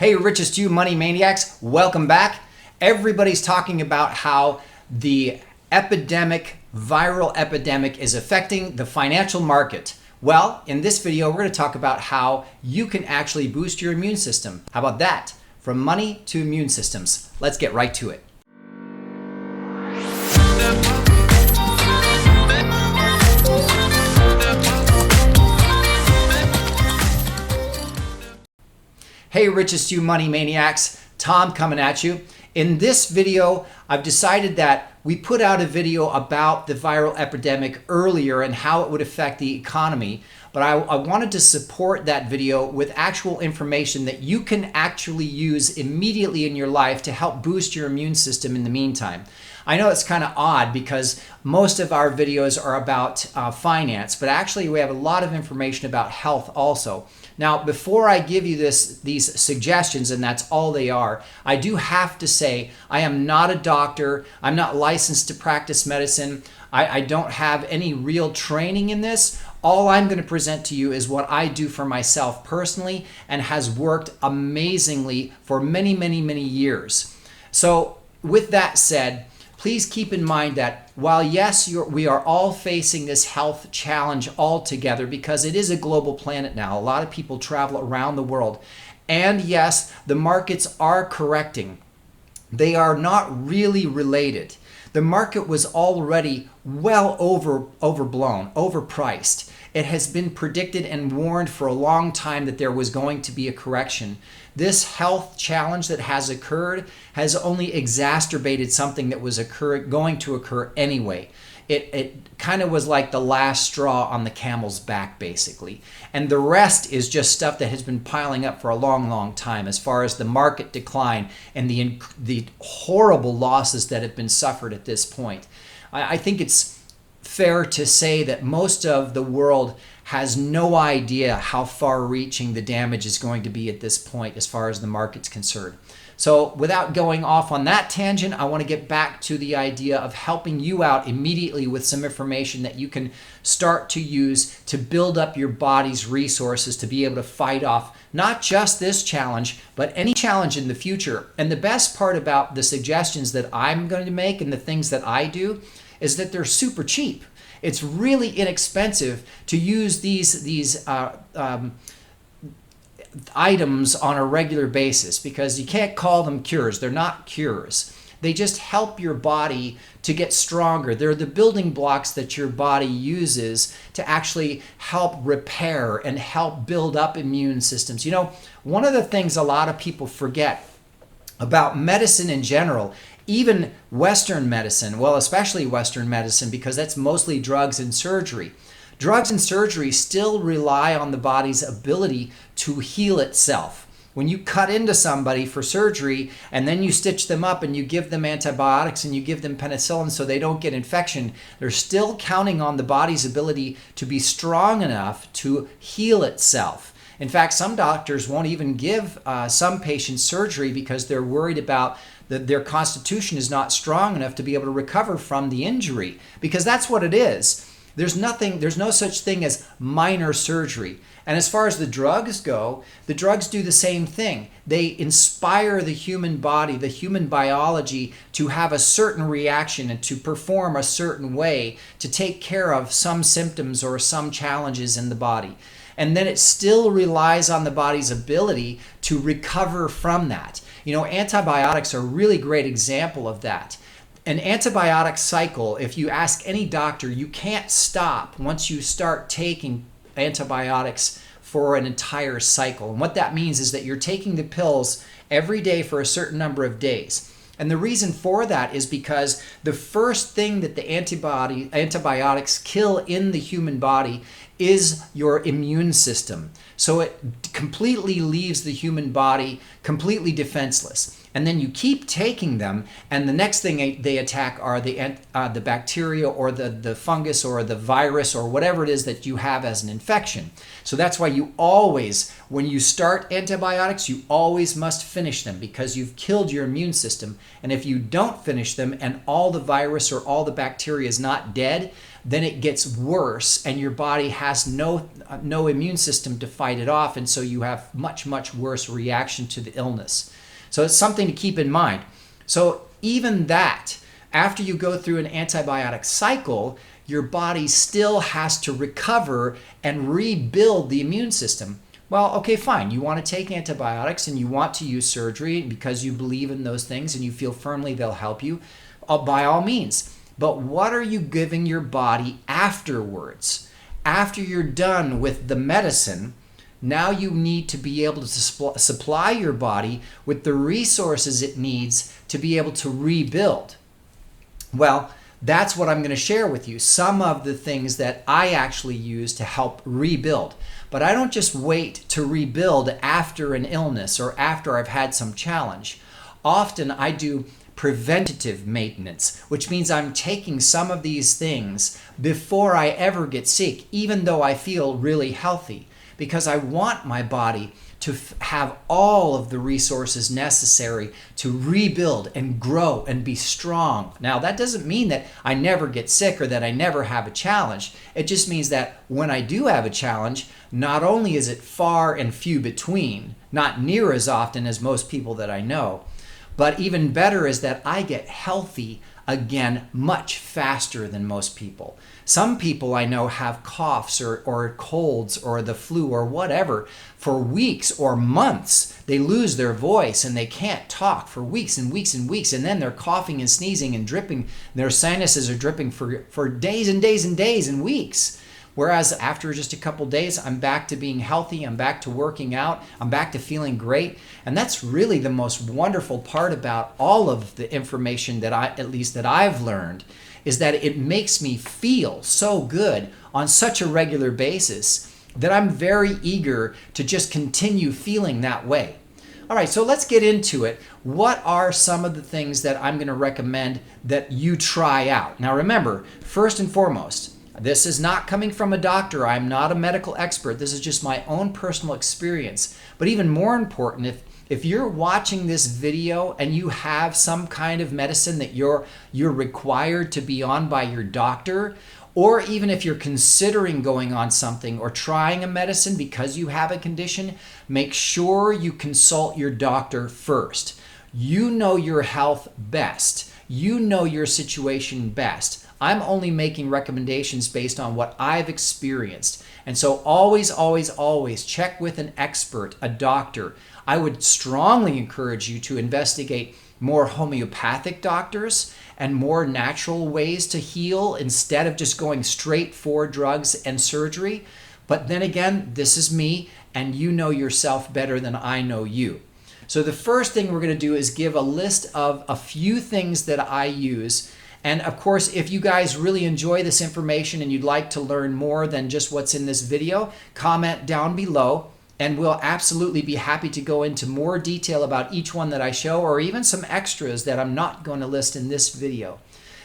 Hey, Richest, you money maniacs, welcome back. Everybody's talking about how the viral epidemic is affecting the financial market. Well, in this video, we're going to talk about how you can actually boost your immune system. How about that? From money to immune systems. Let's get right to it. Hey, Richest, you money maniacs, Tom coming at you. In this video, I've decided that we put out a video about the viral epidemic earlier and how it would affect the economy, but I wanted to support that video with actual information that you can actually use immediately in your life to help boost your immune system in the meantime. I know it's kind of odd because most of our videos are about finance, but actually we have a lot of information about health also. Now, before I give you these suggestions, and that's all they are, I do have to say I am not a doctor. I'm not licensed to practice medicine. I don't have any real training in this. All I'm going to present to you is what I do for myself personally and has worked amazingly for many, many, many years. So with that said, please keep in mind that while yes, we are all facing this health challenge all together because it is a global planet now. A lot of people travel around the world. And yes, the markets are correcting. They are not really related. The market was already well overblown, overpriced. It has been predicted and warned for a long time that there was going to be a correction. This health challenge that has occurred has only exacerbated something that was going to occur anyway. It kind of was like the last straw on the camel's back, basically. And the rest is just stuff that has been piling up for a long, long time as far as the market decline and the horrible losses that have been suffered at this point. I think it's fair to say that most of the world has no idea how far-reaching the damage is going to be at this point as far as the market's concerned. So without going off on that tangent, I want to get back to the idea of helping you out immediately with some information that you can start to use to build up your body's resources to be able to fight off not just this challenge, but any challenge in the future. And the best part about the suggestions that I'm going to make and the things that I do is that they're super cheap. It's really inexpensive to use these items on a regular basis because you can't call them cures. They're not cures. They just help your body to get stronger. They're the building blocks that your body uses to actually help repair and help build up immune systems. You know, one of the things a lot of people forget about medicine in general, even Western medicine, well, especially Western medicine, because that's mostly drugs and surgery. Drugs and surgery still rely on the body's ability to heal itself. When you cut into somebody for surgery and then you stitch them up and you give them antibiotics and you give them penicillin so they don't get infection, they're still counting on the body's ability to be strong enough to heal itself. In fact, some doctors won't even give some patients surgery because they're worried about their constitution is not strong enough to be able to recover from the injury, because that's what it is. There's no such thing as minor surgery. And as far as the drugs go, the drugs do the same thing. They inspire the human body, the human biology, to have a certain reaction and to perform a certain way to take care of some symptoms or some challenges in the body. And then it still relies on the body's ability to recover from that. You know, antibiotics are a really great example of that. An antibiotic cycle, if you ask any doctor, you can't stop once you start taking antibiotics for an entire cycle. And what that means is that you're taking the pills every day for a certain number of days. And the reason for that is because the first thing that the antibiotics kill in the human body is your immune system. So it completely leaves the human body completely defenseless. And then you keep taking them, and the next thing they attack are the bacteria or the fungus or the virus or whatever it is that you have as an infection. So that's why you always, when you start antibiotics, you always must finish them because you've killed your immune system. And if you don't finish them and all the virus or all the bacteria is not dead, then it gets worse and your body has no immune system to fight it off, and so you have much worse reaction to the illness. So it's something to keep in mind. So even that, after you go through an antibiotic cycle, your body still has to recover and rebuild the immune system. Well, okay, fine. You want to take antibiotics and you want to use surgery because you believe in those things and you feel firmly they'll help you, by all means. But what are you giving your body afterwards? After you're done with the medicine, now you need to be able to supply your body with the resources it needs to be able to rebuild. Well, that's what I'm going to share with you. Some of the things that I actually use to help rebuild. But I don't just wait to rebuild after an illness or after I've had some challenge. Often I do preventative maintenance, which means I'm taking some of these things before I ever get sick, even though I feel really healthy, because I want my body to have all of the resources necessary to rebuild and grow and be strong. Now, that doesn't mean that I never get sick or that I never have a challenge. It just means that when I do have a challenge, not only is it far and few between, not near as often as most people that I know, but even better is that I get healthy again much faster than most people. Some people I know have coughs or colds or the flu or whatever for weeks or months. They lose their voice and they can't talk for weeks and weeks and weeks, and then they're coughing and sneezing and dripping. Their sinuses are dripping for days and days and days and weeks. Whereas after just a couple days, I'm back to being healthy, I'm back to working out, I'm back to feeling great. And that's really the most wonderful part about all of the information that I've learned, is that it makes me feel so good on such a regular basis that I'm very eager to just continue feeling that way. All right, so let's get into it. What are some of the things that I'm going to recommend that you try out? Now remember, first and foremost, this is not coming from a doctor. I'm not a medical expert. This is just my own personal experience. But even more important, if you're watching this video and you have some kind of medicine that you're required to be on by your doctor, or even if you're considering going on something or trying a medicine because you have a condition, make sure you consult your doctor first. You know your health best. You know your situation best. I'm only making recommendations based on what I've experienced. And so always check with an expert, a doctor. I would strongly encourage you to investigate more homeopathic doctors and more natural ways to heal instead of just going straight for drugs and surgery. But then again, this is me, and you know yourself better than I know you. So the first thing we're going to do is give a list of a few things that I use. And of course, if you guys really enjoy this information and you'd like to learn more than just what's in this video, comment down below and we'll absolutely be happy to go into more detail about each one that I show, or even some extras that I'm not going to list in this video.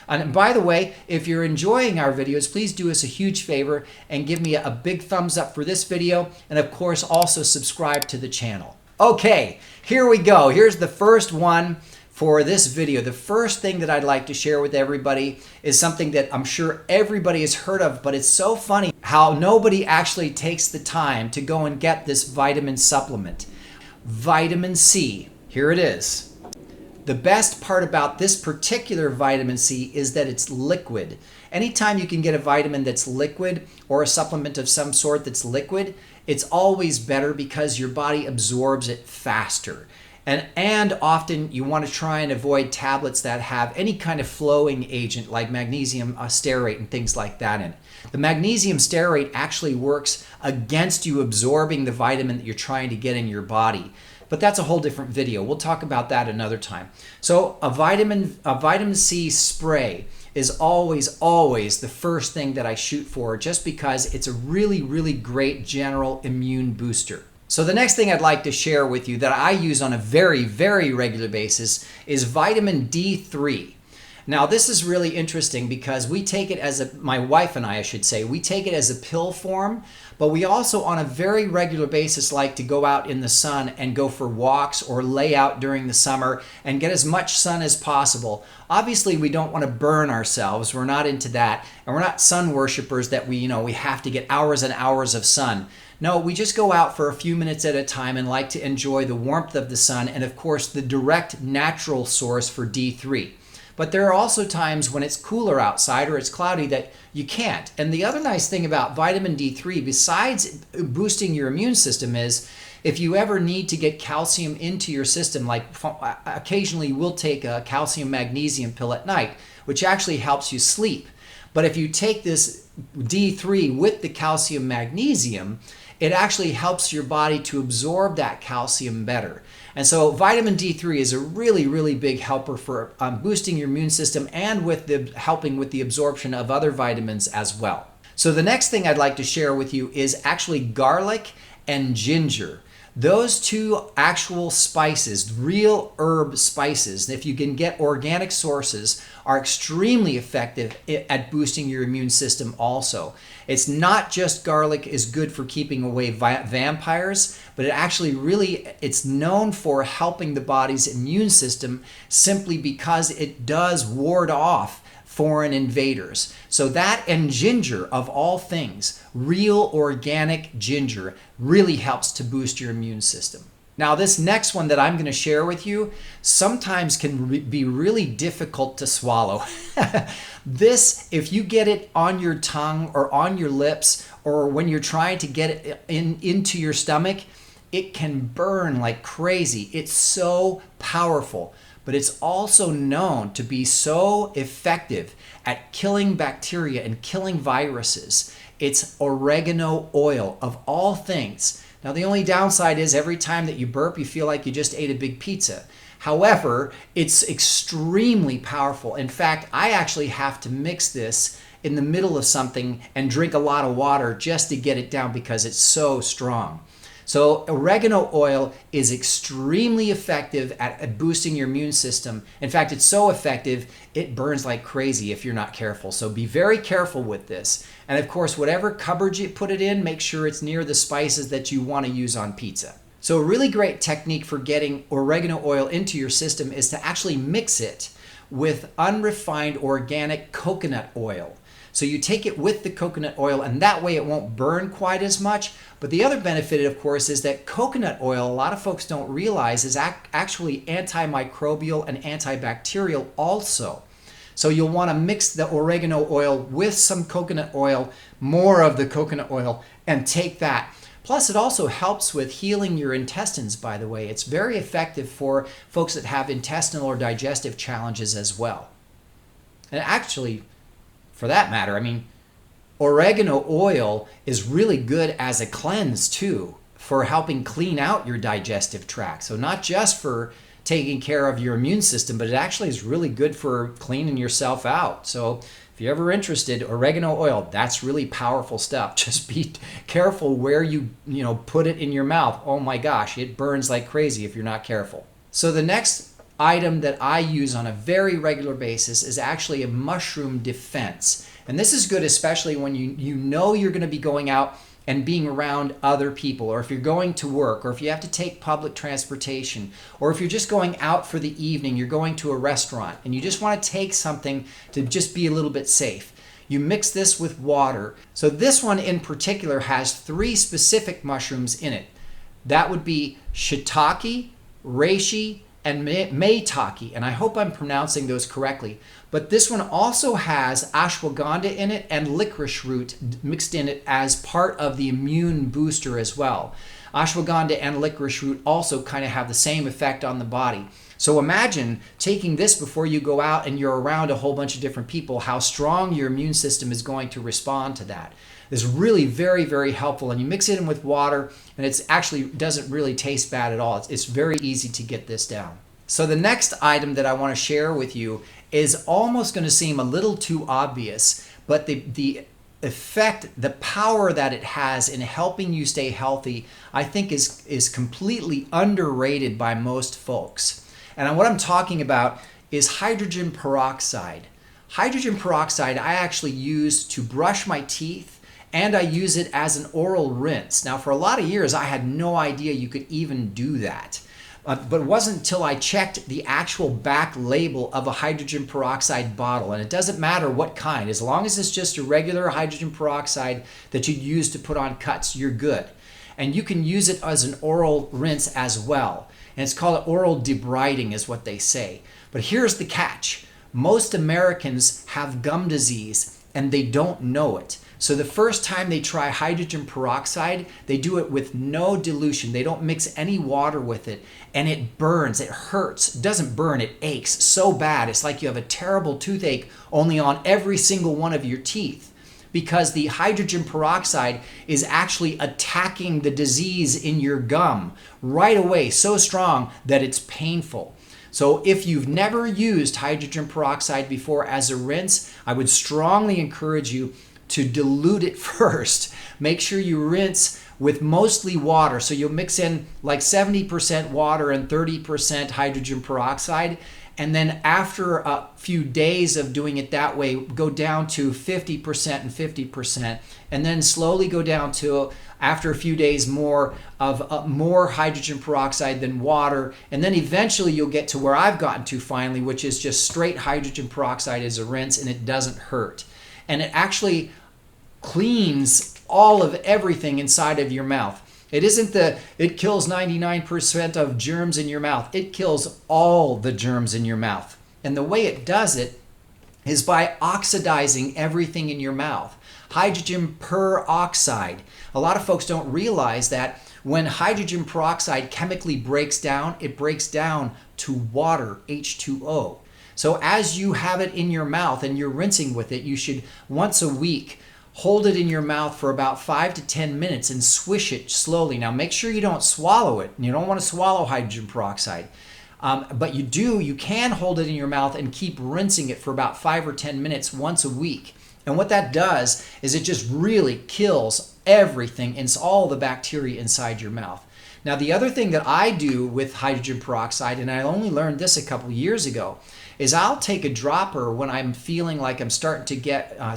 And by the way, if you're enjoying our videos, please do us a huge favor and give me a big thumbs up for this video, and of course also subscribe to the channel. Okay, here we go. Here's the first one for this video. The first thing that I'd like to share with everybody is something that I'm sure everybody has heard of, but it's so funny how nobody actually takes the time to go and get this vitamin supplement. Vitamin C, here it is. The best part about this particular vitamin C is that it's liquid. Anytime you can get a vitamin that's liquid or a supplement of some sort that's liquid, it's always better because your body absorbs it faster. And often you want to try and avoid tablets that have any kind of flowing agent like magnesium stearate and things like that in it. The magnesium stearate actually works against you absorbing the vitamin that you're trying to get in your body. But that's a whole different video. We'll talk about that another time. So a vitamin C spray is always the first thing that I shoot for, just because it's a really great general immune booster. So the next thing I'd like to share with you that I use on a very regular basis is vitamin D3. Now, this is really interesting because we take it as my wife and I should say, we take it as a pill form, but we also on a very regular basis like to go out in the sun and go for walks or lay out during the summer and get as much sun as possible. Obviously, we don't want to burn ourselves. We're not into that. And we're not sun worshipers that we have to get hours and hours of sun. No, we just go out for a few minutes at a time and like to enjoy the warmth of the sun and, of course, the direct natural source for D3. But there are also times when it's cooler outside or it's cloudy that you can't. And the other nice thing about vitamin D3, besides boosting your immune system, is if you ever need to get calcium into your system, like occasionally we'll take a calcium magnesium pill at night, which actually helps you sleep. But if you take this D3 with the calcium magnesium, it actually helps your body to absorb that calcium better. And so vitamin D3 is a really, really big helper for boosting your immune system and helping with the absorption of other vitamins as well. So the next thing I'd like to share with you is actually garlic and ginger. Those two actual spices, real herb spices, if you can get organic sources, are extremely effective at boosting your immune system also. It's not just garlic is good for keeping away vampires, but it's known for helping the body's immune system simply because it does ward off foreign invaders. So that and ginger, of all things, real organic ginger, really helps to boost your immune system. Now, this next one that I'm going to share with you sometimes can be really difficult to swallow. This, if you get it on your tongue or on your lips, or when you're trying to get it into your stomach, it can burn like crazy. It's so powerful. But it's also known to be so effective at killing bacteria and killing viruses. It's oregano oil, of all things. Now, the only downside is every time that you burp, you feel like you just ate a big pizza. However, it's extremely powerful. In fact, I actually have to mix this in the middle of something and drink a lot of water just to get it down because it's so strong. So oregano oil is extremely effective at boosting your immune system. In fact, it's so effective, it burns like crazy if you're not careful. So be very careful with this. And of course, whatever cupboard you put it in, make sure it's near the spices that you want to use on pizza. So a really great technique for getting oregano oil into your system is to actually mix it with unrefined organic coconut oil. So you take it with the coconut oil, and that way it won't burn quite as much. But the other benefit, of course, is that coconut oil, a lot of folks don't realize, is actually antimicrobial and antibacterial also. So you'll want to mix the oregano oil with some coconut oil, more of the coconut oil, and take that. Plus, it also helps with healing your intestines, by the way. It's very effective for folks that have intestinal or digestive challenges as well. And actually, for that matter, oregano oil is really good as a cleanse too, for helping clean out your digestive tract. So not just for taking care of your immune system, but it actually is really good for cleaning yourself out. So if you're ever interested, oregano oil, that's really powerful stuff. Just be careful where you put it in your mouth. Oh my gosh, it burns like crazy if you're not careful. So the next item that I use on a very regular basis is actually a mushroom defense. And this is good especially when you know you're going to be going out and being around other people, or if you're going to work, or if you have to take public transportation, or if you're just going out for the evening, you're going to a restaurant and you just want to take something to just be a little bit safe. You mix this with water. So this one in particular has 3 specific mushrooms in it. That would be shiitake, reishi, and maitake, and I hope I'm pronouncing those correctly. But this one also has ashwagandha in it and licorice root mixed in it as part of the immune booster as well. Ashwagandha and licorice root also kind of have the same effect on the body. So imagine taking this before you go out and you're around a whole bunch of different people, how strong your immune system is going to respond to that. It's really very, very helpful, and you mix it in with water and it actually doesn't really taste bad at all. It's very easy to get this down. So the next item that I want to share with you is almost going to seem a little too obvious, but the effect, the power that it has in helping you stay healthy, I think is completely underrated by most folks. And what I'm talking about is hydrogen peroxide. Hydrogen peroxide I actually use to brush my teeth, and I use it as an oral rinse. Now, for a lot of years, I had no idea you could even do that. But it wasn't until I checked the actual back label of a hydrogen peroxide bottle, and it doesn't matter what kind, as long as it's just a regular hydrogen peroxide that you use to put on cuts, you're good. And you can use it as an oral rinse as well. And it's called oral debriding is what they say. But here's the catch. Most Americans have gum disease and they don't know it. So the first time they try hydrogen peroxide, they do it with no dilution. They don't mix any water with it, and it burns, it hurts. It doesn't burn, it aches so bad. It's like you have a terrible toothache only on every single one of your teeth, because the hydrogen peroxide is actually attacking the disease in your gum right away, so strong that it's painful. So if you've never used hydrogen peroxide before as a rinse, I would strongly encourage you to dilute it first. Make sure you rinse with mostly water. So you'll mix in like 70% water and 30% hydrogen peroxide. And then after a few days of doing it that way, go down to 50% and 50%. And then slowly go down to, after a few days, more of more hydrogen peroxide than water. And then eventually you'll get to where I've gotten to finally, which is just straight hydrogen peroxide as a rinse, and it doesn't hurt. And it actually cleans all of everything inside of your mouth. It isn't it kills 99% of germs in your mouth. It kills all the germs in your mouth. And the way it does it is by oxidizing everything in your mouth. Hydrogen peroxide. A lot of folks don't realize that when hydrogen peroxide chemically breaks down, it breaks down to water, H2O. So as you have it in your mouth and you're rinsing with it, you should once a week hold it in your mouth for about 5 to 10 minutes and swish it slowly. Now make sure you don't swallow it. You don't want to swallow hydrogen peroxide. But you can hold it in your mouth and keep rinsing it for about 5 or 10 minutes once a week. And what that does is it just really kills everything and all the bacteria inside your mouth. Now the other thing that I do with hydrogen peroxide, and I only learned this a couple years ago, is I'll take a dropper when I'm feeling like I'm starting to get a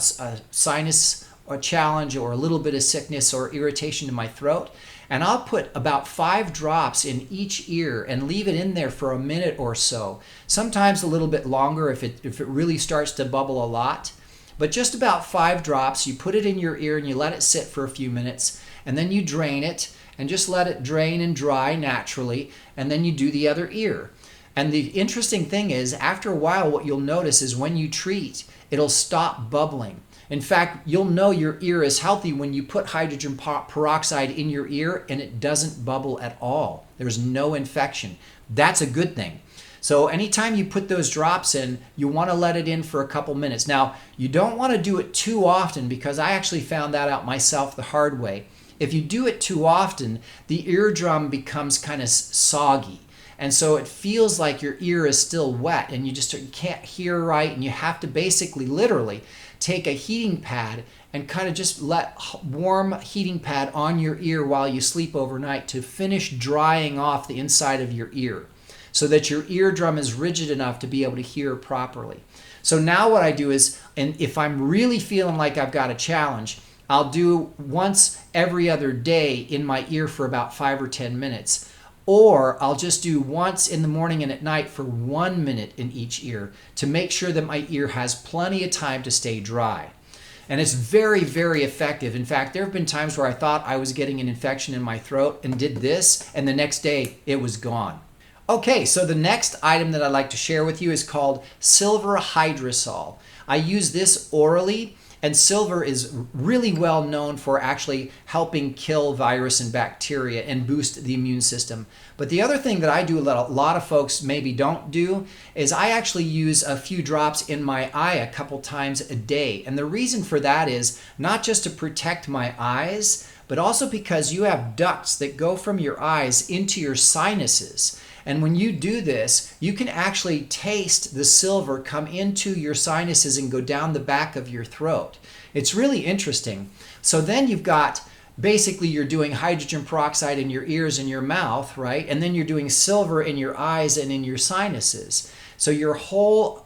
sinus or challenge or a little bit of sickness or irritation in my throat, and I'll put about 5 drops in each ear and leave it in there for a minute or so. Sometimes a little bit longer if it really starts to bubble a lot. But just about 5 drops, you put it in your ear and you let it sit for a few minutes, and then you drain it and just let it drain and dry naturally, and then you do the other ear. And the interesting thing is, after a while, what you'll notice is when you treat, it'll stop bubbling. In fact, you'll know your ear is healthy when you put hydrogen peroxide in your ear and it doesn't bubble at all. There's no infection. That's a good thing. So anytime you put those drops in, you want to let it in for a couple minutes. Now, you don't want to do it too often, because I actually found that out myself the hard way. If you do it too often, the eardrum becomes kind of soggy. And so it feels like your ear is still wet and you can't hear right, and you have to basically literally take a heating pad and kind of just let warm heating pad on your ear while you sleep overnight to finish drying off the inside of your ear so that your eardrum is rigid enough to be able to hear properly. So now what I do is, and if I'm really feeling like I've got a challenge, I'll do once every other day in my ear for about 5 or 10 minutes. Or I'll just do once in the morning and at night for 1 minute in each ear to make sure that my ear has plenty of time to stay dry. And it's very, very effective. In fact, there have been times where I thought I was getting an infection in my throat and did this, and the next day it was gone. Okay, so the next item that I'd like to share with you is called Silver Hydrosol. I use this orally, and silver is really well known for actually helping kill virus and bacteria and boost the immune system. But the other thing that I do that a lot of folks maybe don't do is I actually use a few drops in my eye a couple times a day. And the reason for that is not just to protect my eyes, but also because you have ducts that go from your eyes into your sinuses. And when you do this, you can actually taste the silver come into your sinuses and go down the back of your throat. It's really interesting. So then you've got, basically you're doing hydrogen peroxide in your ears and your mouth, right? And then you're doing silver in your eyes and in your sinuses. So your whole,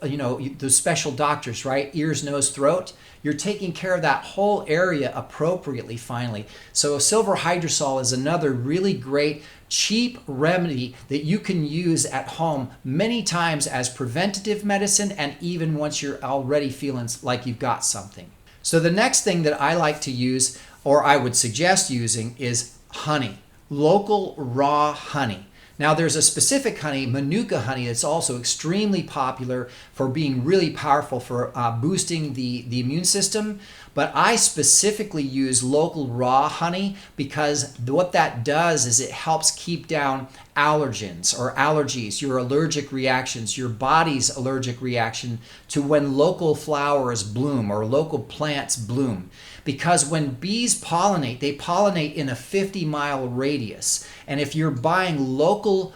those special doctors, right? Ears, nose, throat. You're taking care of that whole area appropriately, finally. So silver hydrosol is another really great, cheap remedy that you can use at home many times as preventative medicine, and even once you're already feeling like you've got something. So the next thing that I like to use, or I would suggest using, is honey, local raw honey. Now there's a specific honey, Manuka honey, that's also extremely popular for being really powerful for boosting the immune system. But I specifically use local raw honey because what that does is it helps keep down allergens or allergies, your allergic reactions, your body's allergic reaction to when local flowers bloom or local plants bloom. Because when bees pollinate, they pollinate in a 50-mile radius. And if you're buying local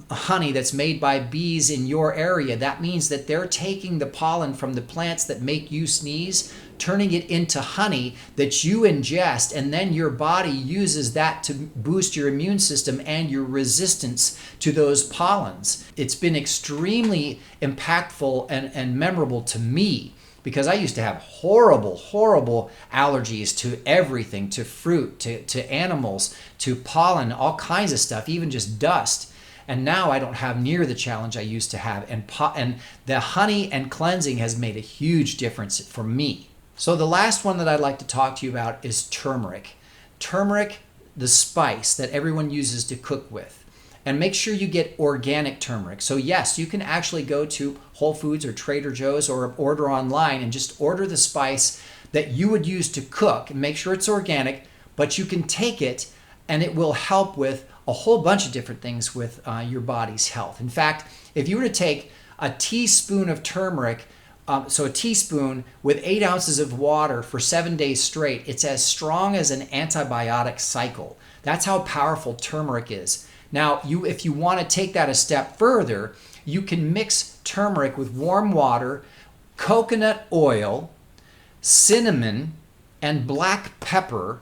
honey that's made by bees in your area, that means that they're taking the pollen from the plants that make you sneeze, turning it into honey that you ingest, and then your body uses that to boost your immune system and your resistance to those pollens. It's been extremely impactful and memorable to me, because I used to have horrible allergies to everything, to fruit, to animals, to pollen, all kinds of stuff, even just dust. And now I don't have near the challenge I used to have. And the honey and cleansing has made a huge difference for me. So the last one that I'd like to talk to you about is turmeric. Turmeric, the spice that everyone uses to cook with. And make sure you get organic turmeric. So yes, you can actually go to Whole Foods or Trader Joe's or order online and just order the spice that you would use to cook and make sure it's organic, but you can take it and it will help with a whole bunch of different things with your body's health. In fact, if you were to take a teaspoon of turmeric, so a teaspoon with 8 ounces of water for 7 days straight, it's as strong as an antibiotic cycle. That's how powerful turmeric is. Now, if you want to take that a step further, you can mix turmeric with warm water, coconut oil, cinnamon, and black pepper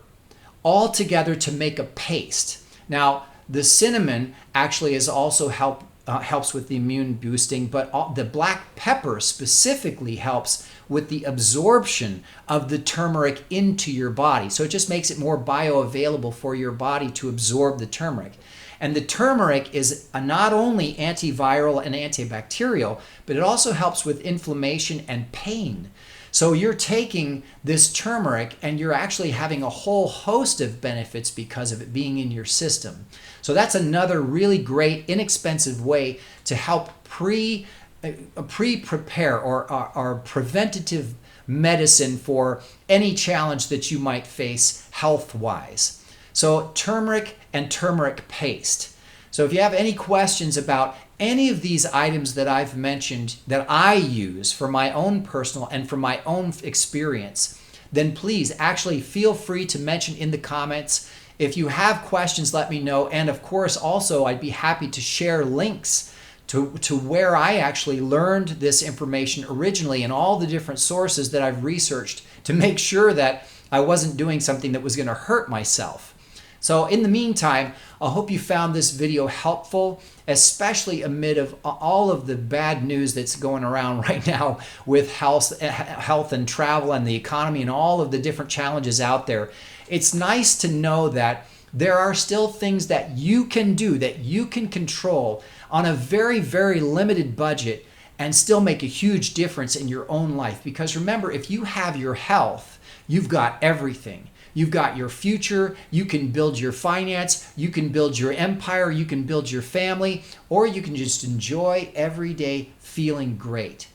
all together to make a paste. Now, the cinnamon actually is also helps with the immune boosting, but the black pepper specifically helps with the absorption of the turmeric into your body. So it just makes it more bioavailable for your body to absorb the turmeric. And the turmeric is not only antiviral and antibacterial, but it also helps with inflammation and pain. So you're taking this turmeric and you're actually having a whole host of benefits because of it being in your system. So that's another really great, inexpensive way to help pre-prepare or preventative medicine for any challenge that you might face health-wise. So turmeric and turmeric paste. So if you have any questions about any of these items that I've mentioned that I use for my own personal and for my own experience, then please actually feel free to mention in the comments. If you have questions, let me know. And of course, also, I'd be happy to share links to where I actually learned this information originally and all the different sources that I've researched to make sure that I wasn't doing something that was going to hurt myself. So in the meantime, I hope you found this video helpful, especially amid of all of the bad news that's going around right now with health and travel and the economy and all of the different challenges out there. It's nice to know that there are still things that you can do, that you can control on a very, very limited budget and still make a huge difference in your own life. Because remember, if you have your health, you've got everything. You've got your future, you can build your finance, you can build your empire, you can build your family, or you can just enjoy every day feeling great.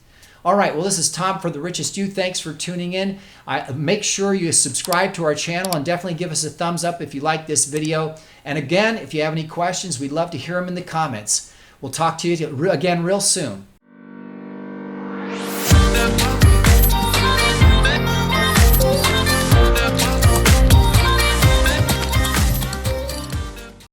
All right, well, this is Tom for The Richest You. Thanks for tuning in. Make sure you subscribe to our channel and definitely give us a thumbs up if you like this video. And again, if you have any questions, we'd love to hear them in the comments. We'll talk to you again real soon.